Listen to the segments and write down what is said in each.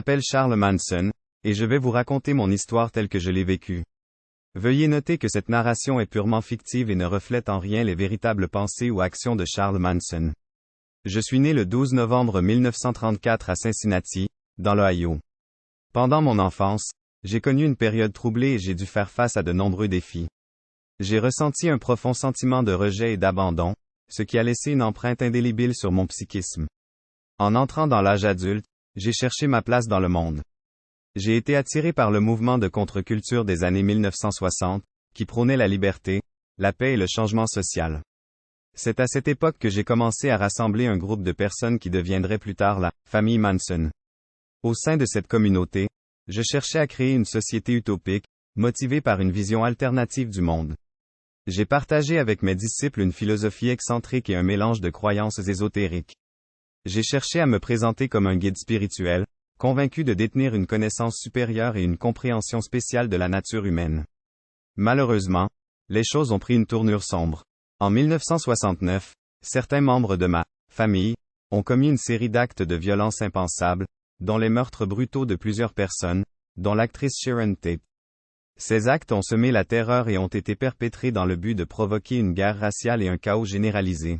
m'appelle Charles Manson, et je vais vous raconter mon histoire telle que je l'ai vécue. Veuillez noter que cette narration est purement fictive et ne reflète en rien les véritables pensées ou actions de Charles Manson. Je suis né le 12 novembre 1934 à Cincinnati, dans l'Ohio. Pendant mon enfance, j'ai connu une période troublée et j'ai dû faire face à de nombreux défis. J'ai ressenti un profond sentiment de rejet et d'abandon, ce qui a laissé une empreinte indélébile sur mon psychisme. En entrant dans l'âge adulte, j'ai cherché ma place dans le monde. J'ai été attiré par le mouvement de contre-culture des années 1960, qui prônait la liberté, la paix et le changement social. C'est à cette époque que j'ai commencé à rassembler un groupe de personnes qui deviendrait plus tard la famille Manson. Au sein de cette communauté, je cherchais à créer une société utopique, motivée par une vision alternative du monde. J'ai partagé avec mes disciples une philosophie excentrique et un mélange de croyances ésotériques. J'ai cherché à me présenter comme un guide spirituel, convaincu de détenir une connaissance supérieure et une compréhension spéciale de la nature humaine. Malheureusement, les choses ont pris une tournure sombre. En 1969, certains membres de ma famille ont commis une série d'actes de violence impensables, dont les meurtres brutaux de plusieurs personnes, dont l'actrice Sharon Tate. Ces actes ont semé la terreur et ont été perpétrés dans le but de provoquer une guerre raciale et un chaos généralisé.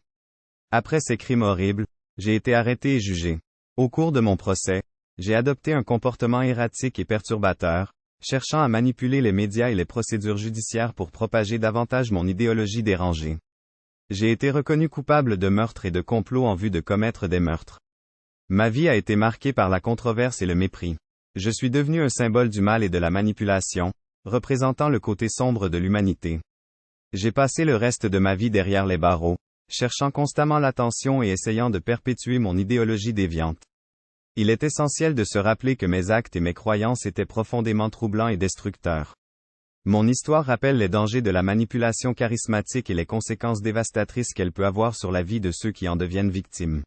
Après ces crimes horribles, j'ai été arrêté et jugé. Au cours de mon procès, j'ai adopté un comportement erratique et perturbateur, cherchant à manipuler les médias et les procédures judiciaires pour propager davantage mon idéologie dérangée. J'ai été reconnu coupable de meurtre et de complot en vue de commettre des meurtres. Ma vie a été marquée par la controverse et le mépris. Je suis devenu un symbole du mal et de la manipulation, représentant le côté sombre de l'humanité. J'ai passé le reste de ma vie derrière les barreaux, cherchant constamment l'attention et essayant de perpétuer mon idéologie déviante. Il est essentiel de se rappeler que mes actes et mes croyances étaient profondément troublants et destructeurs. Mon histoire rappelle les dangers de la manipulation charismatique et les conséquences dévastatrices qu'elle peut avoir sur la vie de ceux qui en deviennent victimes.